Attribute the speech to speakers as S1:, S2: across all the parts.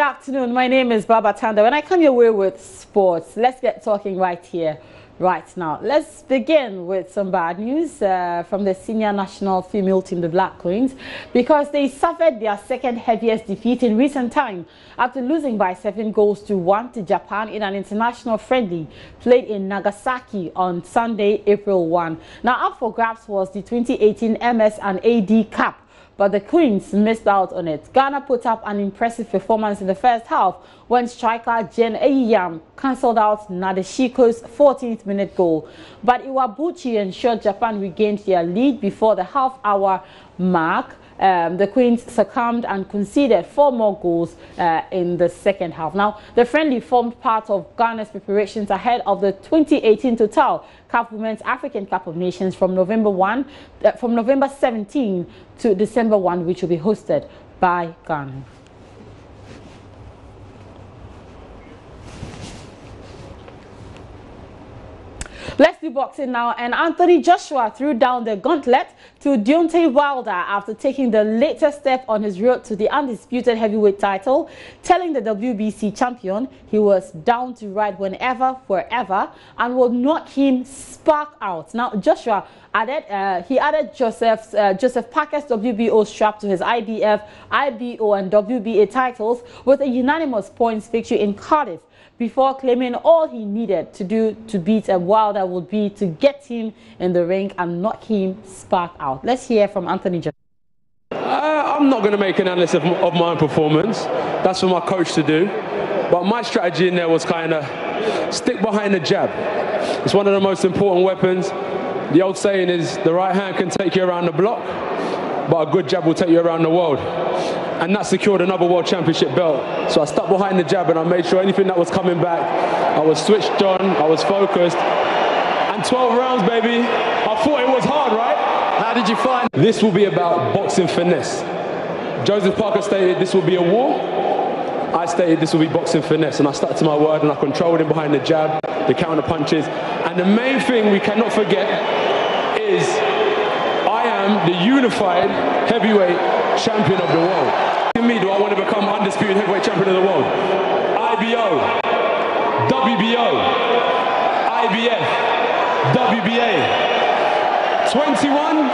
S1: afternoon. My name is Baba Tanda and I come your way with sports. Let's get talking right here, right now. Let's begin with some bad news from the senior national female team, the Black Queens, because they suffered their second heaviest defeat in recent time after losing by 7-1 to Japan in an international friendly played in Nagasaki on Sunday, April 1. Now, up for grabs was the 2018 MS and AD Cup, but the Queens missed out on it. Ghana put up an impressive performance in the first half when striker Jen Eyiyam cancelled out Nadeshiko's 14th-minute goal. But Iwabuchi ensured Japan regained their lead before the half-hour mark. The Queens succumbed and conceded 4 more goals in the second half. Now, the friendly formed part of Ghana's preparations ahead of the 2018 Total CAF Women's African Cup of Nations from November 17 to December 1, which will be hosted by Ghana. Let's do boxing now, and Anthony Joshua threw down the gauntlet to Deontay Wilder after taking the latest step on his road to the undisputed heavyweight title, telling the WBC champion he was down to ride whenever, wherever, and would knock him spark out. Now, Joshua added, Joseph Parker's WBO strap to his IBF, IBO, and WBA titles with a unanimous points victory in Cardiff, before claiming all he needed to do to beat Wilder would be to get him in the ring and knock him spark out. Let's hear from Anthony Joshua.
S2: I'm not going to make an analysis of my own performance. That's for my coach to do. But my strategy in there was kind of stick behind the jab. It's one of the most important weapons. The old saying is the right hand can take you around the block, but a good jab will take you around the world. And that secured another world championship belt. So I stuck behind the jab and I made sure anything that was coming back, I was switched on, I was focused. And 12 rounds, baby. I thought it was hard, right? How did you find? This will be about boxing finesse. Joseph Parker stated this will be a war. I stated this will be boxing finesse, and I stuck to my word and I controlled him behind the jab, the counter punches. And the main thing we cannot forget is I am the unified heavyweight champion of the world. In me, do I want to become undisputed heavyweight champion of the world? IBO, WBO, IBF, WBA, 21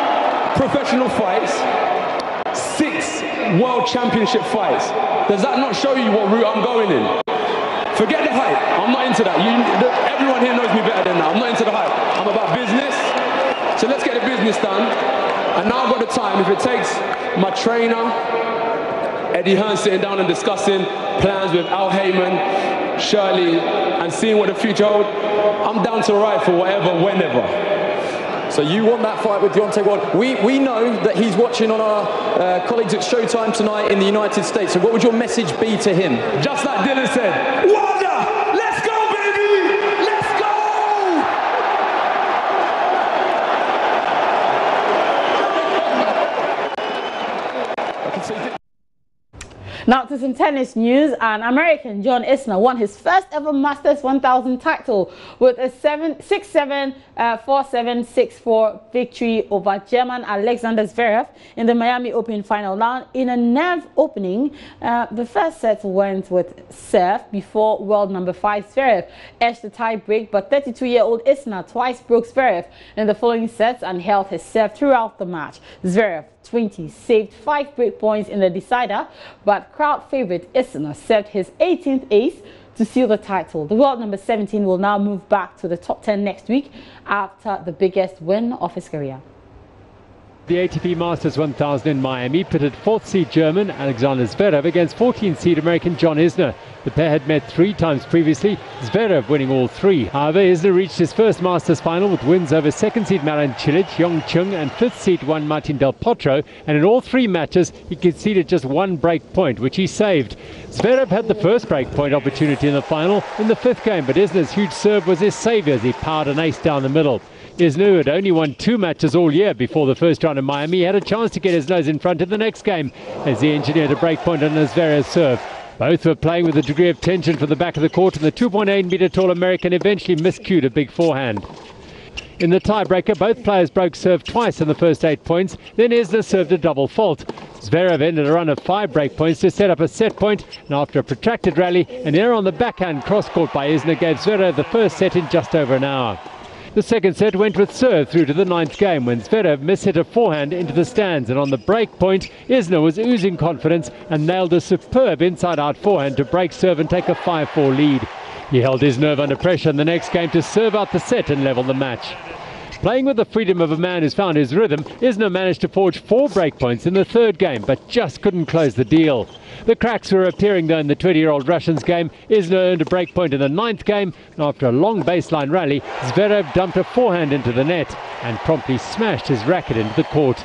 S2: professional fights, 6 world championship fights. Does that not show you what route I'm going in? Forget the hype. I'm not into that. Everyone here knows me better than that. I'm not into the hype. I'm about business. So let's get the business done. And now I've got the time. If it takes my trainer, Eddie Hearn, sitting down and discussing plans with Al Heyman, Shirley, and seeing what the future holds, I'm down to ride for whatever, whenever.
S3: So you want that fight with Deontay Wilder. We know that he's watching on our colleagues at Showtime tonight in the United States. So what would your message be to him?
S2: Just like Dylan said, Wilder, let's go, baby! Let's go! I can see.
S1: Now to some tennis news, and American John Isner won his first ever Masters 1000 title with a 6-7, 4-7, 6-4 victory over German Alexander Zverev in the Miami Open final. Now, in a nerve opening, the first set went with serve before world number 5 Zverev edged the tie break, but 32-year-old Isner twice broke Zverev in the following sets and held his serve throughout the match. Zverev 20 saved 5 break points in the decider, but crowd favorite Isner served his 18th ace to seal the title. The world number 17 will now move back to the top 10 next week after the biggest win of his career.
S4: The ATP Masters 1000 in Miami pitted 4th seed German Alexander Zverev against 14th seed American John Isner. The pair had met 3 times previously, Zverev winning all 3. However, Isner reached his first Masters final with wins over 2nd seed Marin Cilic, Yong Chung, and 5th seed Juan Martin Del Potro, and in all 3 matches he conceded just 1 break point, which he saved. Zverev had the first break point opportunity in the final in the 5th game, but Isner's huge serve was his saviour as he powered an ace down the middle. Isner, who had only won 2 matches all year before the first round in Miami, had a chance to get his nose in front in the next game as he engineered a break point on Zverev's serve. Both were playing with a degree of tension from the back of the court, and the 2.8 metre tall American eventually miscued a big forehand. In the tiebreaker, both players broke serve twice in the first 8 points, then Isner served a double fault. Zverev ended a run of 5 break points to set up a set point, and after a protracted rally, an error on the backhand cross-court by Isner gave Zverev the first set in just over an hour. The second set went with serve through to the 9th game when Zverev mishit a forehand into the stands, and on the break point, Isner was oozing confidence and nailed a superb inside-out forehand to break serve and take a 5-4 lead. He held his nerve under pressure in the next game to serve out the set and level the match. Playing with the freedom of a man who's found his rhythm, Isner managed to forge 4 breakpoints in the 3rd game, but just couldn't close the deal. The cracks were appearing though in the 20-year-old Russian's game. Isner earned a breakpoint in the 9th game, and after a long baseline rally, Zverev dumped a forehand into the net and promptly smashed his racket into the court.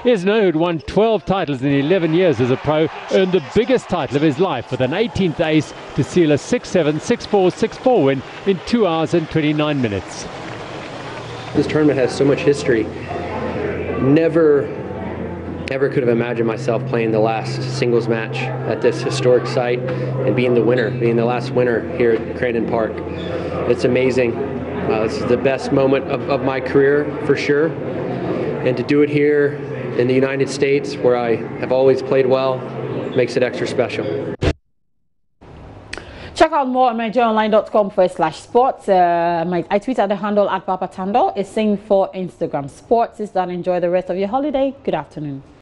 S4: Isner, who'd won 12 titles in 11 years as a pro, earned the biggest title of his life with an 18th ace to seal a 6-7, 6-4, 6-4 win in 2 hours and 29 minutes.
S5: This tournament has so much history. Never, ever could have imagined myself playing the last singles match at this historic site and being the winner, being the last winner here at Crandon Park. It's amazing. This is the best moment of my career, for sure. And to do it here in the United States, where I have always played well, makes it extra special.
S1: Check out more on myjoyonline.com/sports. I tweet at the handle @PapaTando. It's same for Instagram. Sports is done. Enjoy the rest of your holiday. Good afternoon.